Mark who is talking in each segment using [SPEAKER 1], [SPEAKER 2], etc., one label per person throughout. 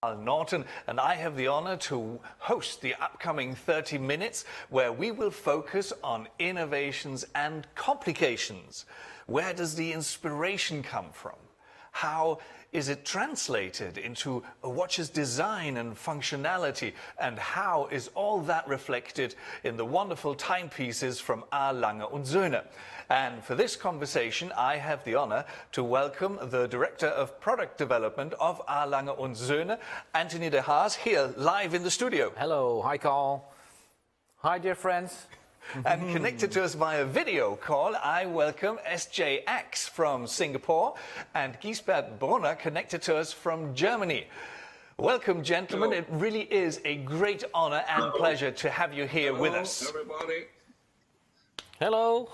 [SPEAKER 1] Naughton, and I have the honor to host the upcoming 30 minutes where we will focus on innovations and complications. Where does the inspiration come from? How is it translated into a watch's design and functionality? And how is all that reflected in the wonderful timepieces from Lange und Söhne? And for this conversation, I have the honor to welcome the Director of Product Development of Lange und Söhne, Anthony de Haas, here live in the studio.
[SPEAKER 2] Hello, hi Carl. Hi dear friends.
[SPEAKER 1] And connected to us via video call, I welcome SJX from Singapore and Gisbert Brunner connected to us from Germany. Welcome, gentlemen.
[SPEAKER 3] Hello.
[SPEAKER 1] It really is a great honor and pleasure to have you here with us.
[SPEAKER 3] Everybody.
[SPEAKER 2] Hello.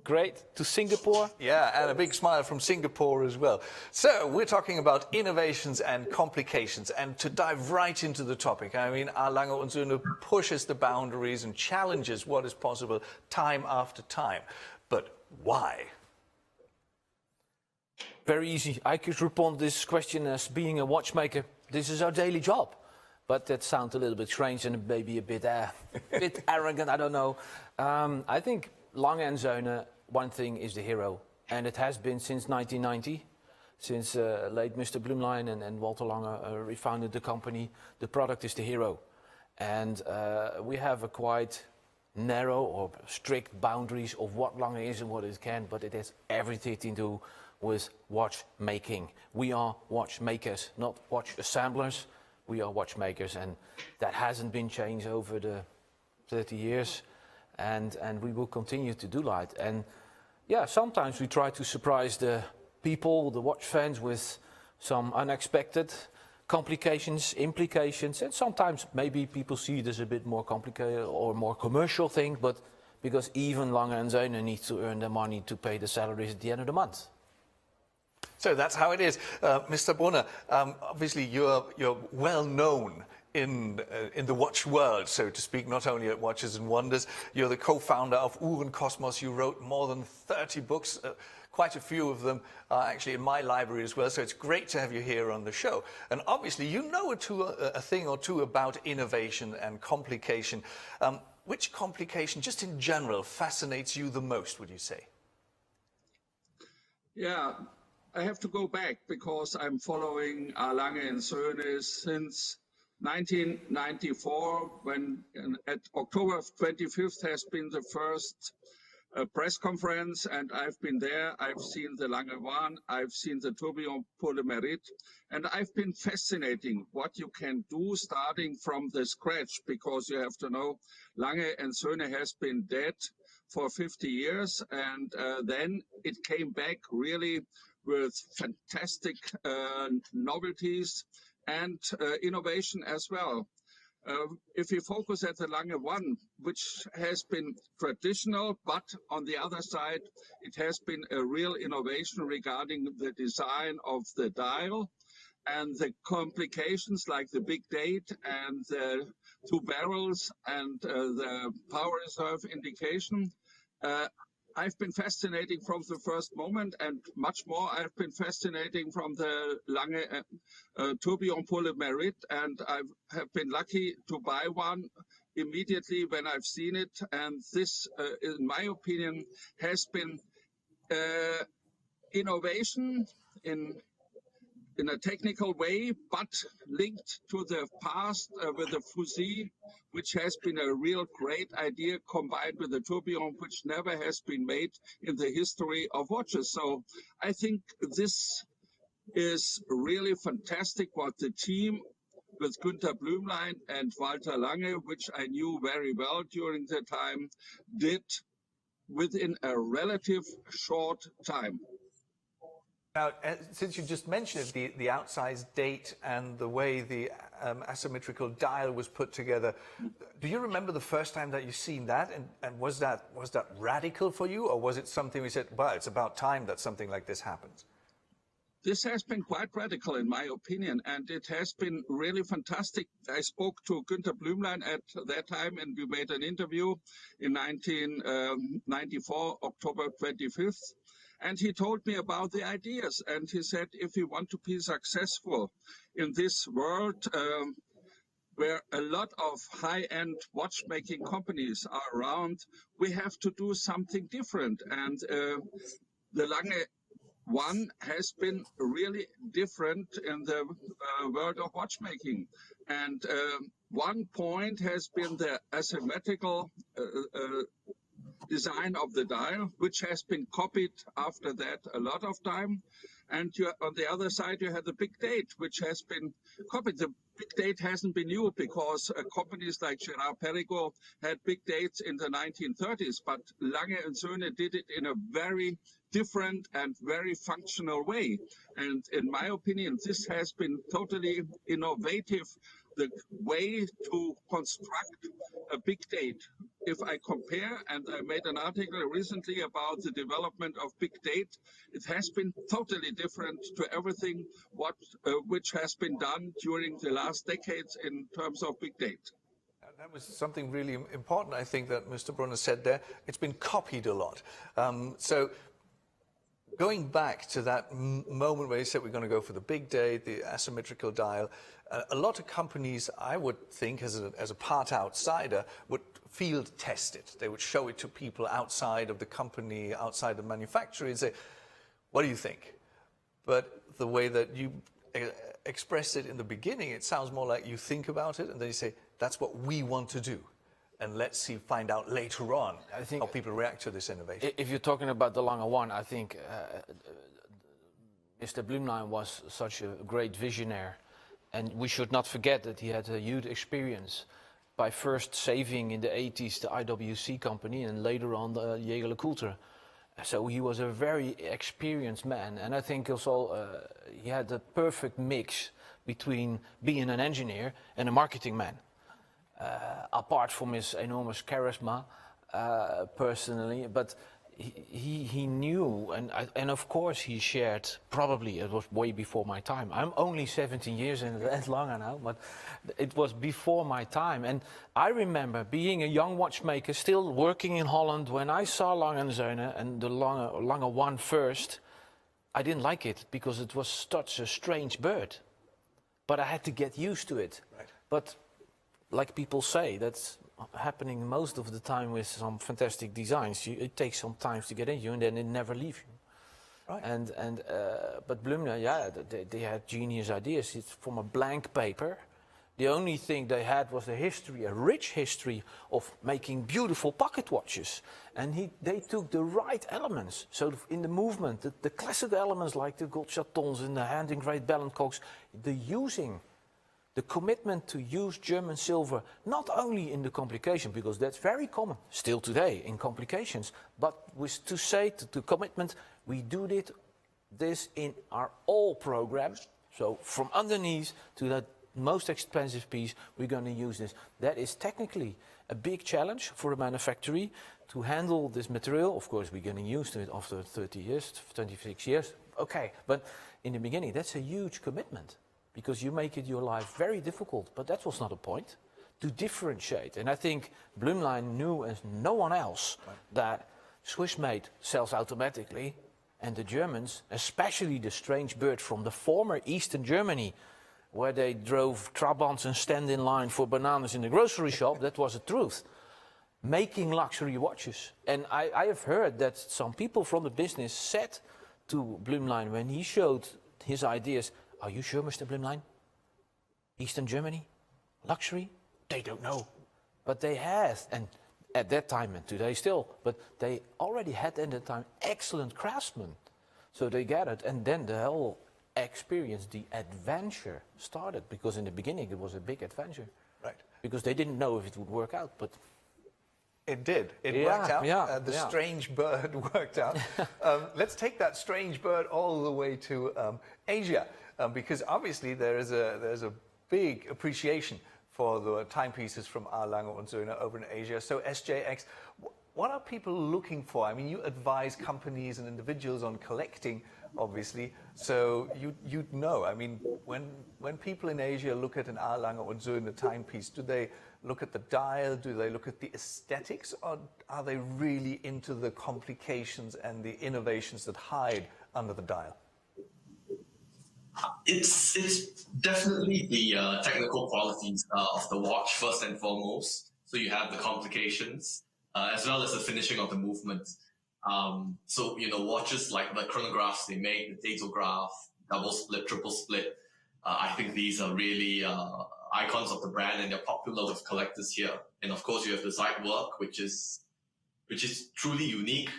[SPEAKER 2] Great, to Singapore.
[SPEAKER 1] Yeah, and a big smile from Singapore as well. So we're talking about innovations and complications, and to dive right into the topic, I mean, Lange und Söhne pushes the boundaries and challenges what is possible time after time. But why?
[SPEAKER 2] Very easy. I could respond this question as being a watchmaker. This is our daily job. But that sounds a little bit strange and maybe a bit arrogant, I don't know. I think Lange and Söhne, one thing is the hero, and it has been since 1990, since late Mr. Blumlein and Walter Lange refounded the company. The product is the hero, and we have a quite narrow or strict boundaries of what Lange is and what it can, but it has everything to do with watchmaking. We are watchmakers, not watch assemblers. We are watchmakers, and that hasn't been changed over the 30 years. And we will continue to do that. And yeah, sometimes we try to surprise the people, the watch fans, with some unexpected complications, implications, and sometimes maybe people see it as a bit more complicated or more commercial thing, but because even Lange and Söhne need to earn the money to pay the salaries at the end of the month.
[SPEAKER 1] So that's how it is. Mr. Brunner, obviously you're well known in the watch world, so to speak, not only at Watches and Wonders. You're the co-founder of Uhrenkosmos. You wrote more than 30 books, quite a few of them are actually in my library as well, so it's great to have you here on the show. And obviously you know a thing or two about innovation and complication. Which complication, just in general, fascinates you the most, would you say?
[SPEAKER 3] Yeah, I have to go back because I'm following Lange and Söhne since 1994, when at October 25th has been the first press conference, and I've been there. I've seen the Lange 1, I've seen the tourbillon pour le mérite, and I've been fascinating what you can do starting from the scratch, because you have to know Lange and Söhne has been dead for 50 years, and then it came back really with fantastic novelties and innovation as well. If we focus at the Lange 1, which has been traditional, but on the other side, it has been a real innovation regarding the design of the dial and the complications like the big date and the two barrels and the power reserve indication. I've been fascinating from the first moment, and much more I've been fascinating from the Lange tourbillon pour le mérite, and I have been lucky to buy one immediately when I've seen it. And this, in my opinion, has been innovation in a technical way, but linked to the past with the fusee, which has been a real great idea, combined with the tourbillon, which never has been made in the history of watches. So I think this is really fantastic what the team with Günther Blümlein and Walter Lange, which I knew very well during the time, did within a relative short time.
[SPEAKER 1] Now, since you just mentioned it, the outsized date and the way the asymmetrical dial was put together, do you remember the first time that you seen that? And was that radical for you, or was it something we said, well, it's about time that something like this happens?
[SPEAKER 3] This has been quite radical, in my opinion, and it has been really fantastic. I spoke to Günther Blümlein at that time, and we made an interview in 1994, October 25th. And he told me about the ideas. And he said, if you want to be successful in this world, where a lot of high-end watchmaking companies are around, we have to do something different. And the Lange one has been really different in the world of watchmaking. And one point has been the asymmetrical design of the dial, which has been copied after that a lot of time. And on the other side, you have the big date, which has been copied. The big date hasn't been new because companies like Gerard Perregaux had big dates in the 1930s, but Lange and Söhne did it in a very different and very functional way. And in my opinion, this has been totally innovative, the way to construct a big date. If I compare, and I made an article recently about the development of big date, it has been totally different to everything which has been done during the last decades in terms of big date.
[SPEAKER 1] That was something really important, I think, that Mr. Brunner said there. It's been copied a lot. So going back to that moment where he said we're going to go for the big date, the asymmetrical dial, a lot of companies, I would think, as a part outsider, would field test it. They would show it to people outside of the company, outside the manufacturer, and say, what do you think? But the way that you expressed it in the beginning, it sounds more like you think about it and then you say, that's what we want to do. And let's see, find out later on how people react to this innovation.
[SPEAKER 2] If you're talking about the Lange one, I think Mr. Blumlein was such a great visionary. And we should not forget that he had a huge experience by first saving in the 80s the IWC company and later on the Jägerle Coulter. So he was a very experienced man. And I think also he had the perfect mix between being an engineer and a marketing man. Apart from his enormous charisma personally, but he knew, and of course he shared, probably it was way before my time. I'm only 17 years in that Lange now, but it was before my time. And I remember being a young watchmaker, still working in Holland, when I saw Lange & Söhne and the Lange 1 first, I didn't like it because it was such a strange bird. But I had to get used to it. Right. But like people say, that's happening most of the time with some fantastic designs. It takes some time to get into you, and then it never leaves you. Right. But Blumner, yeah, they had genius ideas. It's from a blank paper. The only thing they had was a history, a rich history of making beautiful pocket watches. And they took the right elements. So in the movement, the classical elements like the gold chatons and the hand-engraved bell and cogs, the commitment to use German silver, not only in the complication, because that's very common still today in complications, but to say the commitment, we do this in our all programs. So from underneath to that most expensive piece, we're going to use this. That is technically a big challenge for a manufacturer to handle this material. Of course, we're getting used to it after 30 years, 26 years. Okay, but in the beginning, that's a huge commitment, because you make it your life very difficult. But that was not a point, to differentiate. And I think Blumlein knew as no one else that Swiss-made sells automatically, and the Germans, especially the strange bird from the former Eastern Germany, where they drove Trabants and stand in line for bananas in the grocery shop, that was the truth. Making luxury watches. And I have heard that some people from the business said to Blumlein when he showed his ideas, "Are you sure, Mr. Blumlein? Eastern Germany? Luxury? They don't know." But they had, and at that time and today still, but they already had at that time excellent craftsmen. So they gathered, and then the whole experience, the adventure started, because in the beginning it was a big adventure. Right. Because they didn't know if it would work out, but
[SPEAKER 1] it did. It worked out. The strange bird worked out. Let's take that strange bird all the way to Asia, because obviously there's a big appreciation for the timepieces from Lange & Söhne over in Asia. So SJX, what are people looking for? I mean, you advise companies and individuals on collecting, obviously, so you'd know. I mean, when people in Asia look at an Lange und Söhne timepiece, do they look at the dial? Do they look at the aesthetics? Or are they really into the complications and the innovations that hide under the dial?
[SPEAKER 4] It's definitely the technical qualities of the watch first and foremost. So you have the complications as well as the finishing of the movement. So watches like the chronographs they make, the datograph, double split, triple split. I think these are really icons of the brand, and they're popular with collectors here. And of course, you have the side work, which is truly unique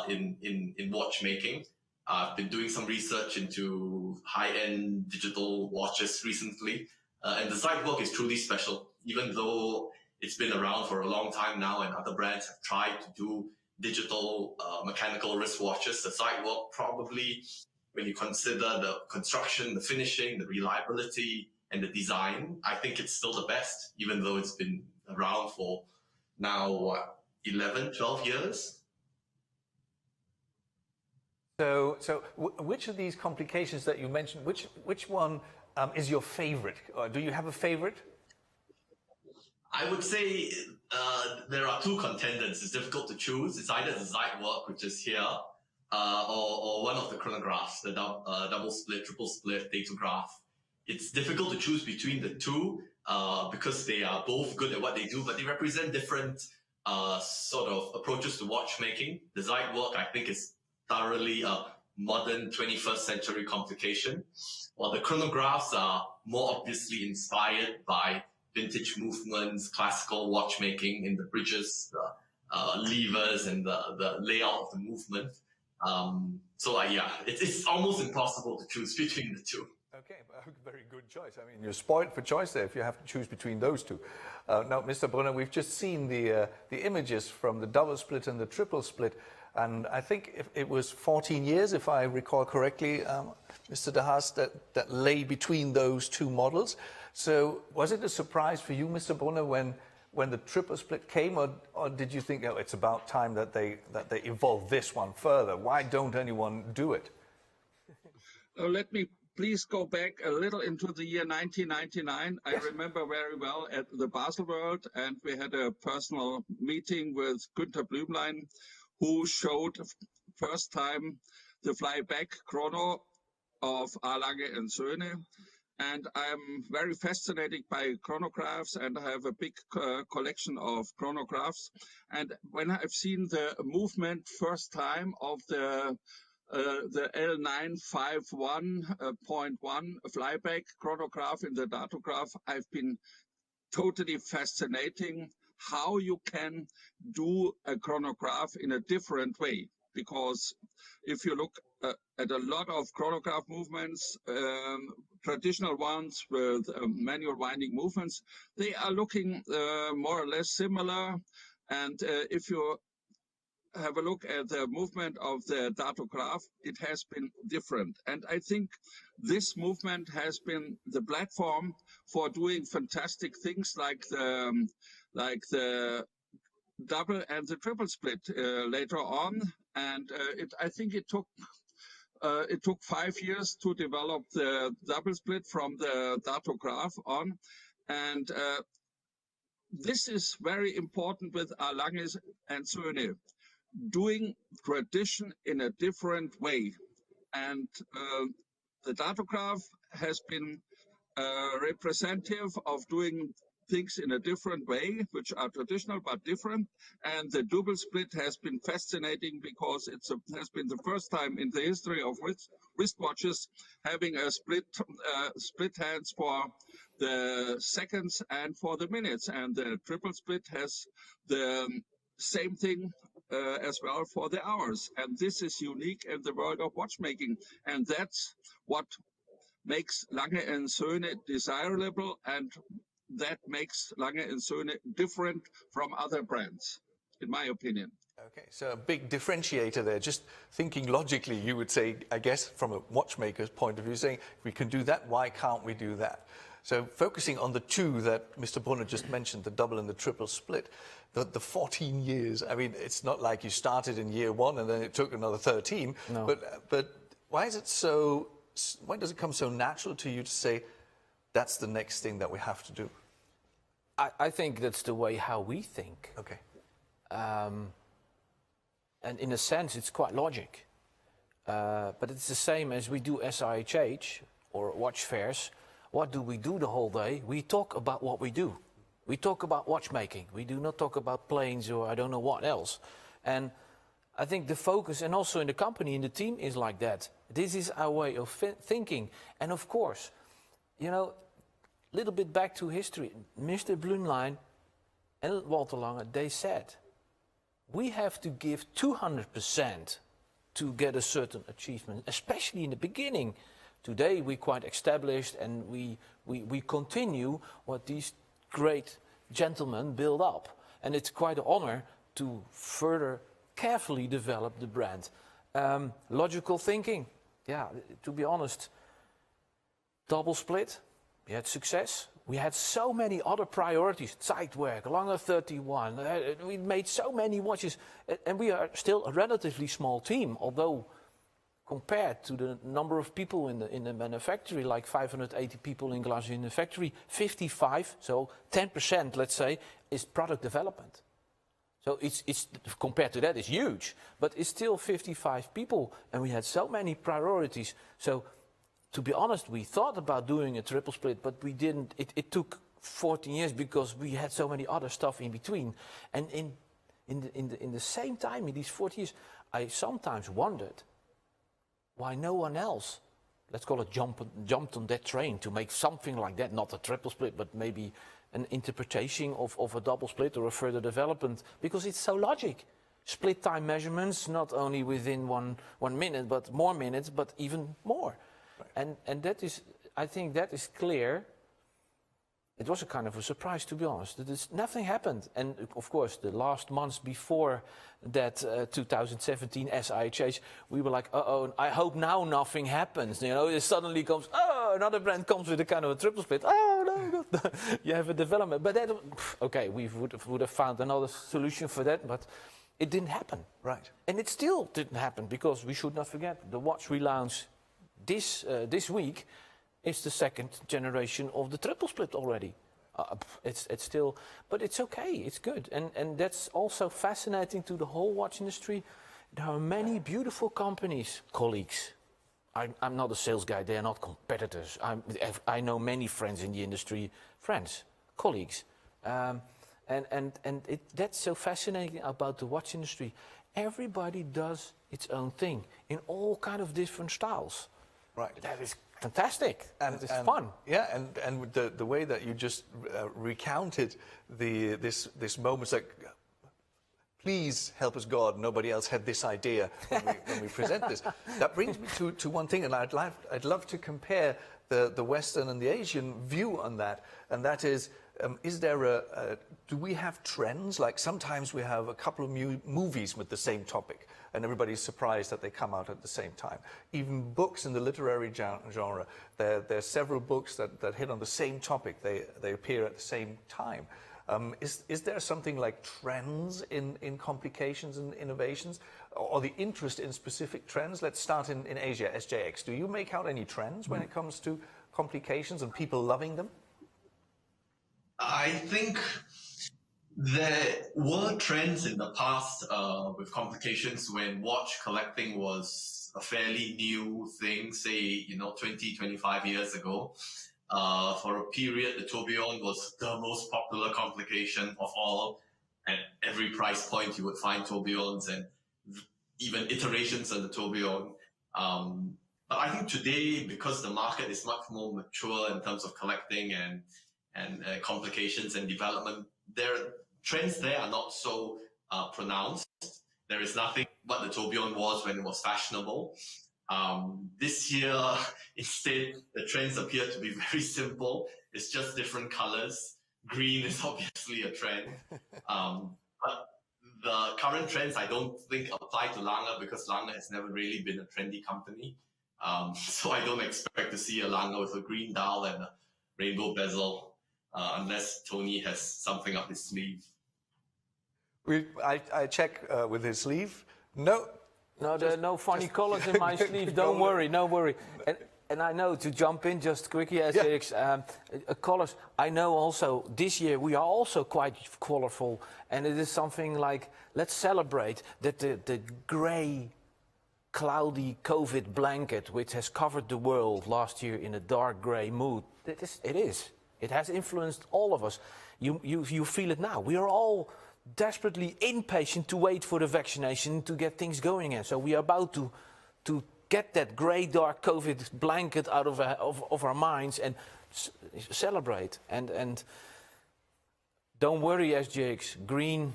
[SPEAKER 4] in watchmaking. I've been doing some research into high-end digital watches recently, and the side work is truly special. Even though it's been around for a long time now, and other brands have tried to do digital mechanical wristwatches, the side work probably, when you consider the construction, the finishing, the reliability, and the design, I think it's still the best, even though it's been around for now, 11, 12 years?
[SPEAKER 1] So which of these complications that you mentioned, which one is your favorite? Or do you have a favorite?
[SPEAKER 4] I would say there are two contenders. It's difficult to choose. It's either the side work, which is here, or one of the chronographs, the double split, triple split, datograph. It's difficult to choose between the two because they are both good at what they do, but they represent different sort of approaches to watchmaking. The side work, I think, is thoroughly a modern 21st century complication, while the chronographs are more obviously inspired by vintage movements, classical watchmaking in the bridges, the levers, and the layout of the movement. Yeah, it's almost impossible to choose between the two.
[SPEAKER 1] Okay, very good choice. I mean, you're spoiled for choice there if you have to choose between those two. Now, Mr. Brunner, we've just seen the images from the double split and the triple split, and I think it was 14 years, if I recall correctly, Mr. De Haas, that lay between those two models. So was it a surprise for you, Mr. Brunner, when the triple split came, or did you think, oh, it's about time that they evolve this one further? Why don't anyone do it?
[SPEAKER 3] Let me please go back a little into the year 1999. I remember very well at the Basel World, and we had a personal meeting with Günther Blümlein, who showed first time the flyback chrono of Lange and Söhne. And I'm very fascinated by chronographs, and I have a big collection of chronographs. And when I've seen the movement first time of the L951.1 flyback chronograph in the datograph, I've been totally fascinating how you can do a chronograph in a different way. Because if you look at a lot of chronograph movements, traditional ones with manual winding movements, they are looking more or less similar. And if you have a look at the movement of the datograph, it has been different. And I think this movement has been the platform for doing fantastic things like the double and the triple split later on. And I think it took 5 years to develop the double split from the datograph on. And this is very important with Lange and Söhne, doing tradition in a different way. And the datograph has been representative of doing things in a different way, which are traditional but different. And the double split has been fascinating because has been the first time in the history of wristwatches having a split hands for the seconds and for the minutes. And the triple split has the same thing as well for the hours. And this is unique in the world of watchmaking. And that's what makes Lange and Söhne desirable, and that makes Lange and Söhne different from other brands, in my opinion.
[SPEAKER 1] Okay, so a big differentiator there. Just thinking logically, you would say, I guess, from a watchmaker's point of view, saying, if we can do that, why can't we do that? So focusing on the two that Mr. Brunner just mentioned, the double and the triple split, the 14 years, I mean, it's not like you started in year one and then it took another 13.
[SPEAKER 2] No.
[SPEAKER 1] But why does it come so natural to you to say, that's the next thing that we have to do?
[SPEAKER 2] I think that's the way how we think.
[SPEAKER 1] Okay.
[SPEAKER 2] And in a sense, it's quite logic. But it's the same as we do SIHH or watch fairs. What do we do the whole day? We talk about what we do. We talk about watchmaking. We do not talk about planes or I don't know what else. And I think the focus, and also in the company, in the team, is like that. This is our way of thinking. And of course, you know, a little bit back to history. Mr. Brunner and Walter Lange, they said, we have to give 200% to get a certain achievement, especially in the beginning. Today we're quite established and we continue what these great gentlemen build up. And it's quite an honor to further carefully develop the brand. Logical thinking, yeah, to be honest, double split, we had success. We had so many other priorities, Zeitwerk, Lange 31, we made so many watches, and we are still a relatively small team, although compared to the number of people in the manufactory, like 580 people in glass in the factory, 55, so 10%, let's say, is product development. So it's compared to that, it's huge, but it's still 55 people, and we had so many priorities. So, to be honest, we thought about doing a triple split, but we didn't. It took 14 years because we had so many other stuff in between. And in the same time, in these 40 years, I sometimes wondered why no one else, let's call it, jumped on that train to make something like that, not a triple split, but maybe an interpretation of a double split or a further development, because it's so logic. Split time measurements, not only within one minute, but more minutes, but even more. And that is, I think that is clear. It was a kind of a surprise, to be honest. Nothing happened. And of course, the last months before that 2017 SIHH, we were like, uh-oh, I hope now nothing happens. You know, it suddenly comes, oh, another brand comes with a kind of a triple split. Oh, no, you have a development. But that, okay, we would have found another solution for that, but it didn't happen.
[SPEAKER 1] Right.
[SPEAKER 2] And it still didn't happen, because we should not forget, the watch relaunch this week is the second generation of the triple split already. It's still, but it's okay, it's good. And that's also fascinating to the whole watch industry. There are many beautiful companies, colleagues. I'm not a sales guy, they are not competitors. I know many friends in the industry, friends, colleagues. That's so fascinating about the watch industry. Everybody does its own thing in all kind of different styles.
[SPEAKER 1] Right.
[SPEAKER 2] That is fantastic. And it's fun.
[SPEAKER 1] Yeah, and the way that you just recounted this moment, it's like, please help us, God. Nobody else had this idea when we present this. That brings me to one thing, and I'd love to compare the Western and the Asian view on that, and that is there do we have trends? Like sometimes we have a couple of movies with the same topic, and everybody's surprised that they come out at the same time. Even books in the literary genre, there are several books that hit on the same topic. They appear at the same time. Is there something like trends in complications and innovations, or the interest in specific trends? Let's start in Asia, SJX. Do you make out any trends when it comes to complications and people loving them?
[SPEAKER 4] I think there were trends in the past with complications when watch collecting was a fairly new thing, say, 20, 25 years ago. For a period, the tourbillon was the most popular complication of all. At every price point, you would find tourbillons and even iterations of the tourbillon. But I think today, because the market is much more mature in terms of collecting and complications and development, trends there are not so pronounced. There is nothing but the tourbillon was when it was fashionable. This year, instead, the trends appear to be very simple. It's just different colors. Green is obviously a trend. But the current trends, I don't think apply to Lange, because Lange has never really been a trendy company. So I don't expect to see a Lange with a green dial and a rainbow bezel, unless Tony has something up his sleeve.
[SPEAKER 1] I check with his sleeve. No.
[SPEAKER 2] No, there are no funny colors in my sleeve. Don't worry, no worry. And I know, to jump in just quickly, SJX, colors. I know also this year we are also quite colorful, and it is something like, let's celebrate that the grey, cloudy COVID blanket which has covered the world last year in a dark grey mood. It has influenced all of us. You feel it now. We are all desperately impatient to wait for the vaccination to get things going again. So we are about to get that grey, dark COVID blanket out of our minds and celebrate. And don't worry, SJX, green.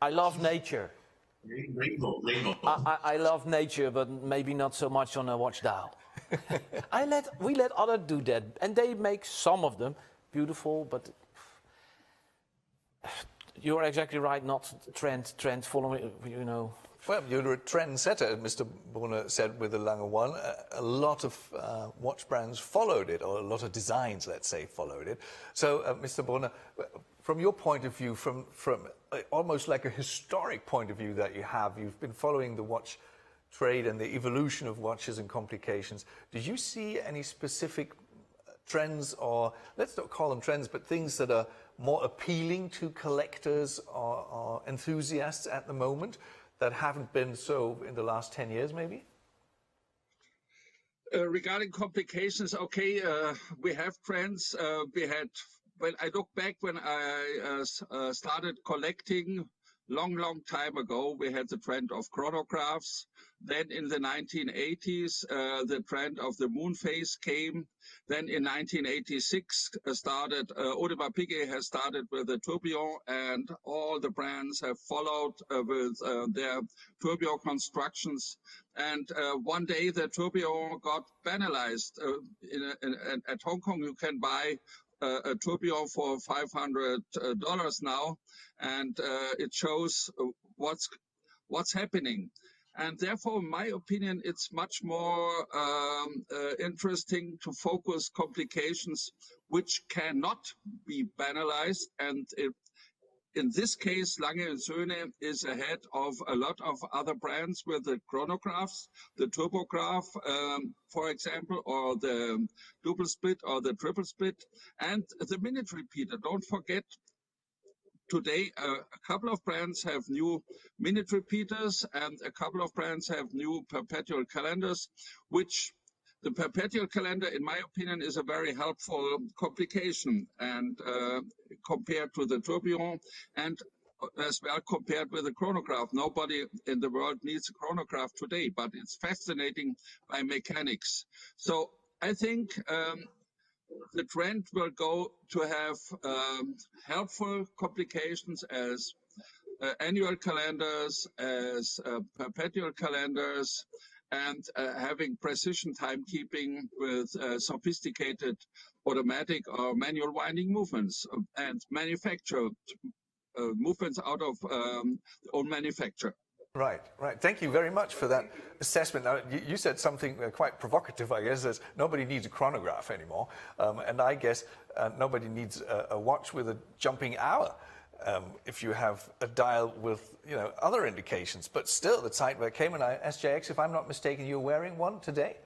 [SPEAKER 2] I love nature.
[SPEAKER 4] Rainbow.
[SPEAKER 2] I love nature, but maybe not so much on a watch dial. We let others do that, and they make some of them beautiful, but you're exactly right, not trend following, you know.
[SPEAKER 1] Well, you're a trendsetter, Mr. Brunner said with the Lange 1. A lot of watch brands followed it, or a lot of designs, let's say, followed it. So, Mr. Brunner, from your point of view, from almost like a historic point of view that you've been following the watch trade and the evolution of watches and complications. Did you see any specific trends, or let's not call them trends, but things that are more appealing to collectors or enthusiasts at the moment that haven't been so in the last 10 years, maybe?
[SPEAKER 3] Regarding complications, okay, we have trends. When I look back when I started collecting, long time ago, we had the trend of chronographs. Then in the 1980s, the trend of the moon phase came. Then in 1986, Audemars Piguet has started with the tourbillon, and all the brands have followed with their tourbillon constructions. And one day the tourbillon got banalized. At Hong Kong, you can buy a tourbillon for $500 now, and it shows what's happening. And therefore, in my opinion, it's much more interesting to focus complications which cannot be banalized. And in this case, Lange & Söhne is ahead of a lot of other brands with the chronographs, the turbograph, for example, or the double split or the triple split, and the minute repeater. Don't forget, today, a couple of brands have new minute repeaters, and a couple of brands have new perpetual calendars, which the perpetual calendar, in my opinion, is a very helpful complication, and compared to the tourbillon, and as well compared with the chronograph. Nobody in the world needs a chronograph today, but it's fascinating by mechanics. So I think the trend will go to have helpful complications as annual calendars, as perpetual calendars, and having precision timekeeping with sophisticated automatic or manual winding movements, and manufactured movements out of own manufacture.
[SPEAKER 1] Right. Thank you very much for that assessment. Now, you said something quite provocative, I guess, that nobody needs a chronograph anymore. And I guess nobody needs a watch with a jumping hour if you have a dial with, other indications. But still, the Zeitwerk came, and SJX, if I'm not mistaken, you're wearing one today?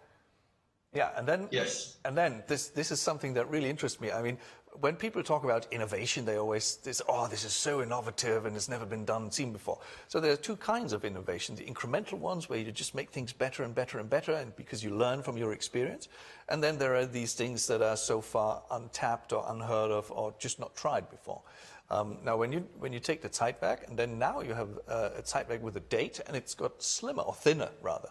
[SPEAKER 1] Yeah, and then
[SPEAKER 4] yes.
[SPEAKER 1] And then this is something that really interests me. I mean, when people talk about innovation, they always say, this is so innovative and it's never been seen before. So there are two kinds of innovation: the incremental ones, where you just make things better and better and better, and because you learn from your experience. And then there are these things that are so far untapped or unheard of or just not tried before. Now, when you take the Zeitwerk, and then now you have a Zeitwerk with a date, and it's got slimmer or thinner rather.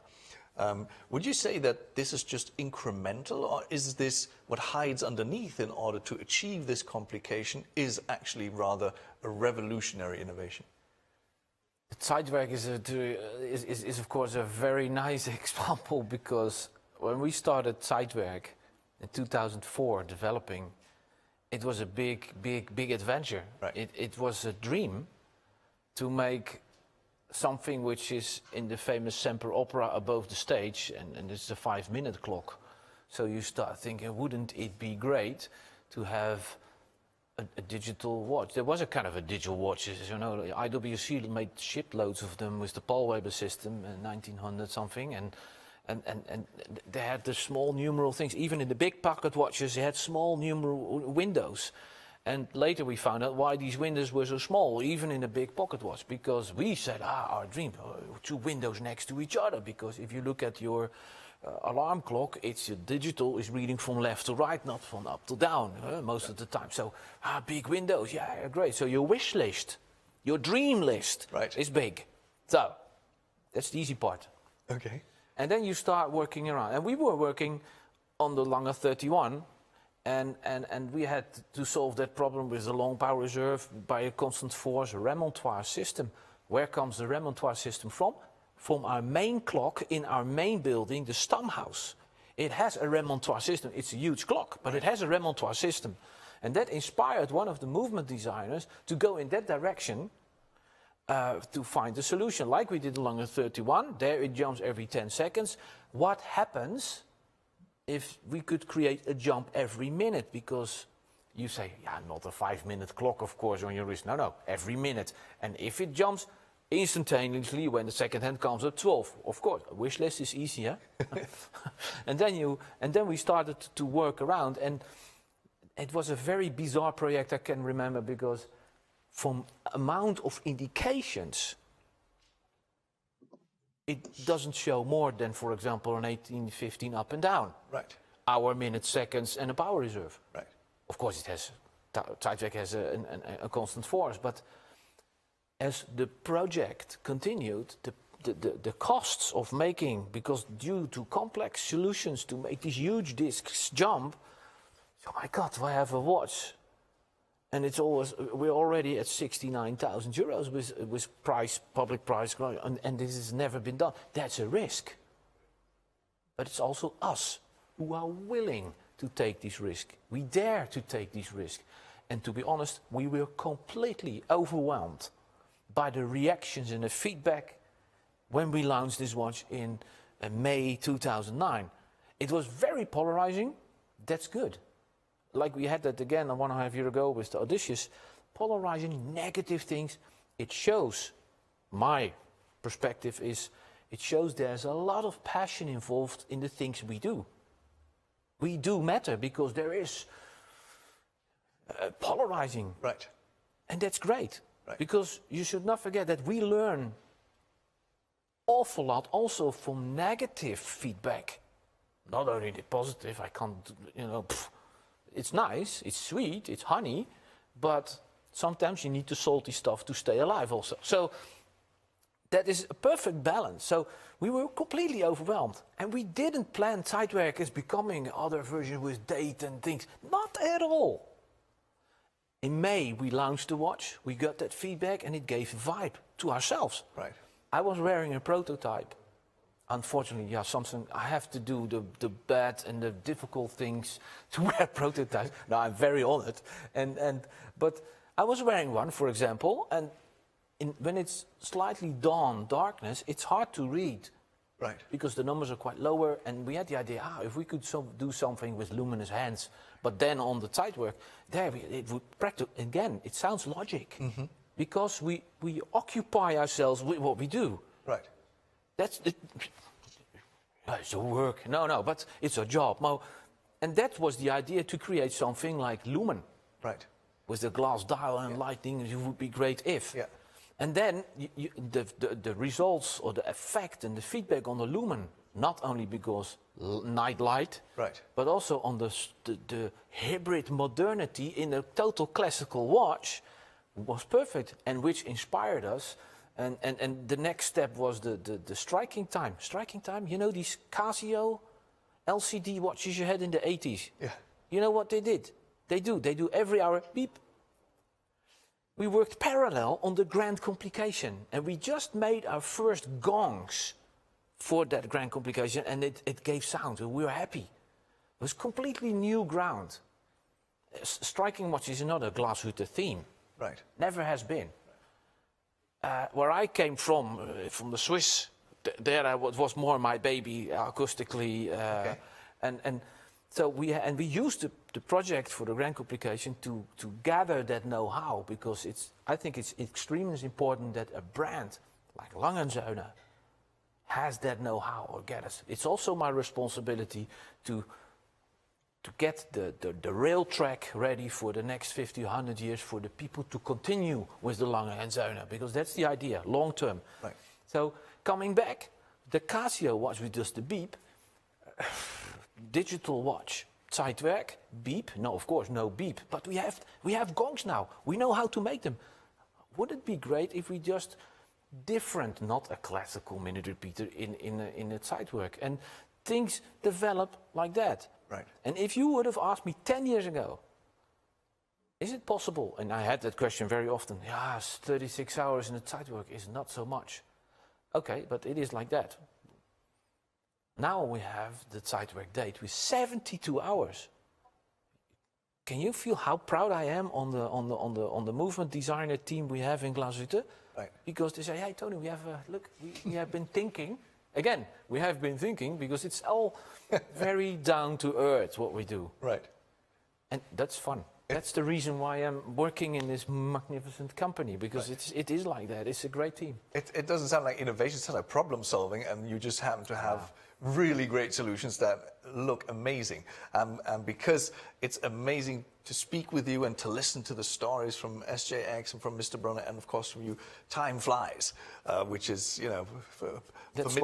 [SPEAKER 1] Would you say that this is just incremental, or is this what hides underneath in order to achieve this complication is actually rather a revolutionary innovation?
[SPEAKER 2] The Zeitwerk is of course a very nice example, because when we started Zeitwerk in 2004 developing, it was a big adventure.
[SPEAKER 1] Right.
[SPEAKER 2] It was a dream to make something which is in the famous Semper Opera above the stage, and it's a 5-minute clock. So you start thinking, wouldn't it be great to have a digital watch? There was a kind of a digital watch, you know, IWC made shiploads of them with the Paul system in 1900 something, and they had the small numeral things. Even in the big pocket watches, they had small numeral windows. And later we found out why these windows were so small, even in a big pocket watch, because we said, our dream, two windows next to each other, because if you look at your alarm clock, it's digital is reading from left to right, not from up to down most of the time. So big windows, yeah, great. So your wish list, your dream list is big. So that's the easy part.
[SPEAKER 1] Okay.
[SPEAKER 2] And then you start working around. And we were working on the Lange 31, and we had to solve that problem with the long power reserve by a constant force remontoire system. Where comes the remontoire system from? From our main clock in our main building, the Stamhaus. It has a remontoire system. It's a huge clock, but it has a remontoire system. And that inspired one of the movement designers to go in that direction to find a solution. Like we did along the 31, there it jumps every 10 seconds. What happens if we could create a jump every minute? Because you say, yeah, not a 5-minute clock, of course, on your wrist. No, every minute. And if it jumps instantaneously when the second hand comes at 12. Of course, a wish list is easier. and then we started to work around, and it was a very bizarre project, I can remember, because from amount of indications, it doesn't show more than, for example, an 1815 up and down.
[SPEAKER 1] Right.
[SPEAKER 2] Hour, minutes, seconds, and a power reserve.
[SPEAKER 1] Right.
[SPEAKER 2] Of course, it has Zeitwerk has a constant force, but as the project continued, the costs of making, because due to complex solutions to make these huge discs jump, oh my God, I have a watch, and it's always, we're already at 69,000 euros with public price growing, and this has never been done. That's a risk. But it's also us who are willing to take this risk. We dare to take this risk. And to be honest, we were completely overwhelmed by the reactions and the feedback when we launched this watch in May 2009. It was very polarizing. That's good. Like we had that again 1.5 years ago with the Odysseus. Polarizing, negative things. It shows, my perspective is, it shows there's a lot of passion involved in the things we do. We do matter because there is polarizing.
[SPEAKER 1] Right.
[SPEAKER 2] And that's great.
[SPEAKER 1] Right.
[SPEAKER 2] Because you should not forget that we learn awful lot also from negative feedback. Not only the positive, I can't, it's nice, it's sweet, it's honey, but sometimes you need the salty stuff to stay alive also. So that is a perfect balance. So we were completely overwhelmed. And we didn't plan Zeitwerk as becoming other versions with date and things. Not at all. In May, we launched the watch, we got that feedback, and it gave a vibe to ourselves.
[SPEAKER 1] Right.
[SPEAKER 2] I was wearing a prototype. Unfortunately, something I have to do the bad and the difficult things to wear prototypes. No, I'm very honored. But I was wearing one, for example, and when it's slightly dawn darkness, it's hard to read.
[SPEAKER 1] Right.
[SPEAKER 2] Because the numbers are quite lower, and we had the idea, if we could do something with luminous hands, but then on the Zeitwerk, it would practice. Again, it sounds logic. Mm-hmm. Because we occupy ourselves with what we do.
[SPEAKER 1] Right.
[SPEAKER 2] That's it. It's a work. No, but it's a job. And that was the idea, to create something like lumen.
[SPEAKER 1] Right.
[SPEAKER 2] With the glass dial and lighting, it would be great if.
[SPEAKER 1] Yeah.
[SPEAKER 2] And then the results or the effect and the feedback on the lumen, not only because night light,
[SPEAKER 1] right,
[SPEAKER 2] but also on the hybrid modernity in a total classical watch was perfect, and which inspired us. And the next step was the striking time. Striking time, these Casio LCD watches you had in the 80s.
[SPEAKER 1] Yeah.
[SPEAKER 2] You know what they did? They do every hour, beep. We worked parallel on the grand complication, and we just made our first gongs for that grand complication, and it gave sound, and we were happy. It was completely new ground. Striking watch is another glass houte theme.
[SPEAKER 1] Right.
[SPEAKER 2] Never has been. Where I came from the Swiss, there it was more my baby acoustically,
[SPEAKER 1] okay.
[SPEAKER 2] and So we used the project for the grand complication to gather that know-how, because I think it's extremely important that a brand like Lange & Söhne has that know-how or get us. It's also my responsibility to get the rail track ready for the next 50, 100 years for the people to continue with the Lange & Söhne, because that's the idea, long term.
[SPEAKER 1] Right.
[SPEAKER 2] So coming back, the Casio watch with just the beep, digital watch, Zeitwerk, beep, no, of course, no beep, but we have gongs now. We know how to make them. Would it be great if we just different, not a classical minute repeater in a Zeitwerk, and things develop like that?
[SPEAKER 1] Right.
[SPEAKER 2] And if you would have asked me 10 years ago, is it possible? And I had that question very often. Yeah, 36 hours in a Zeitwerk is not so much. Okay, but it is like that. Now we have the Zeitwerk date with 72 hours. Can you feel how proud I am on the movement designer team we have in Glashütte?
[SPEAKER 1] Right.
[SPEAKER 2] Because they say, hey Tony, we have we have been thinking. Again, we have been thinking, because it's all very down to earth what we do.
[SPEAKER 1] Right.
[SPEAKER 2] And that's fun. That's the reason why I'm working in this magnificent company, because it is like that. It's a great team.
[SPEAKER 1] It doesn't sound like innovation, it sounds like problem solving, and you just happen to have really great solutions that look amazing. And because it's amazing to speak with you and to listen to the stories from SJX and from Mr. Brunner, and of course from you, time flies, which is, you know,
[SPEAKER 2] that's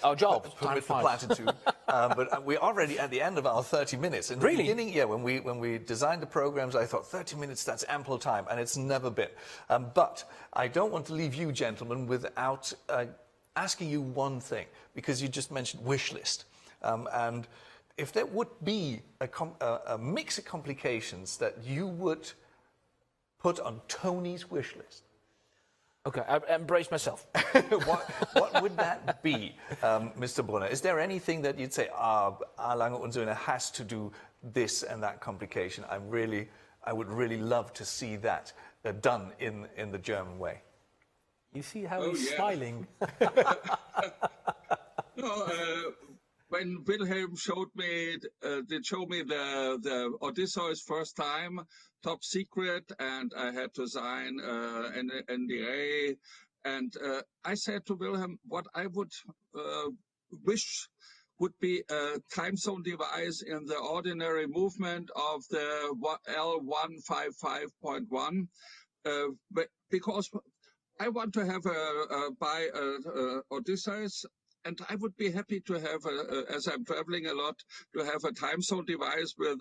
[SPEAKER 2] our job.
[SPEAKER 1] Permit the platitude. But we're already at the end of our 30 minutes. In the beginning, yeah, when we designed the programs, I thought 30 minutes, that's ample time, and it's never been. But I don't want to leave you, gentlemen, without asking you one thing, because you just mentioned wish list. And if there would be a mix of complications that you would put on Tony's wish list.
[SPEAKER 2] Okay, I embrace myself.
[SPEAKER 1] what would that be, Mr. Brunner? Is there anything that you'd say, Lange & Söhne has to do this and that complication? I would really love to see that done in the German way.
[SPEAKER 2] You see how he's smiling.
[SPEAKER 3] No, when Wilhelm showed me, the Odysseus first time, top secret, and I had to sign an NDA, and I said to Wilhelm, what I would wish would be a time zone device in the ordinary movement of the L155.1, because I want to have buy Odysseus, and I would be happy to have, as I'm traveling a lot, to have a time zone device with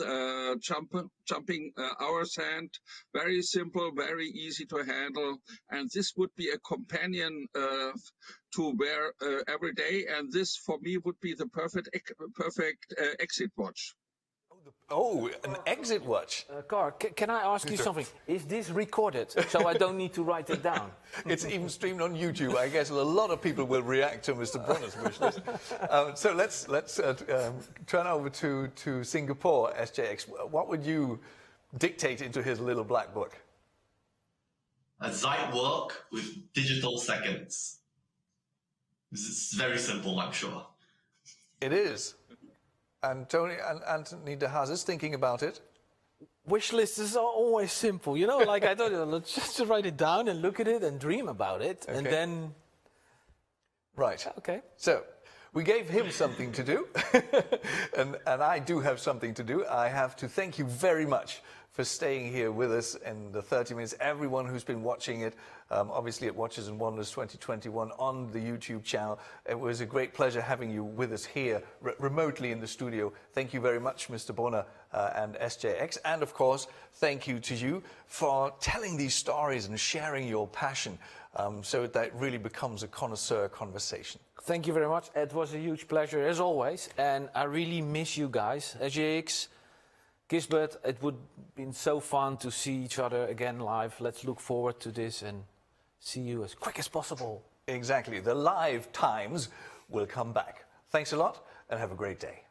[SPEAKER 3] jumping hours hand, very simple, very easy to handle, and this would be a companion to wear every day, and this for me would be the perfect exit watch.
[SPEAKER 1] Oh, an exit watch.
[SPEAKER 2] Carl, can I ask you something? Is this recorded, so I don't need to write it down?
[SPEAKER 1] It's even streamed on YouTube. I guess a lot of people will react to Mr. Brunner's wish list. So let's turn over to Singapore, SJX. What would you dictate into his little black book?
[SPEAKER 4] A Zeitwerk with digital seconds. This is very simple, I'm sure.
[SPEAKER 1] It is. And Tony and Anthony de Haas is thinking about it.
[SPEAKER 2] Wish lists are always simple, you know, like I told you, let's just write it down and look at it and dream about it, and then...
[SPEAKER 1] Right.
[SPEAKER 2] Okay.
[SPEAKER 1] So, we gave him something to do, and I do have something to do. I have to thank you very much for staying here with us in the 30 minutes. Everyone who's been watching it, obviously at Watches and Wonders 2021 on the YouTube channel. It was a great pleasure having you with us here remotely in the studio. Thank you very much, Mr. Brunner and SJX. And of course, thank you to you for telling these stories and sharing your passion so that it really becomes a connoisseur conversation.
[SPEAKER 2] Thank you very much. It was a huge pleasure as always. And I really miss you guys. SJX, Gisbert, it would have been so fun to see each other again live. Let's look forward to this and see you as quick as possible.
[SPEAKER 1] Exactly. The live times will come back. Thanks a lot and have a great day.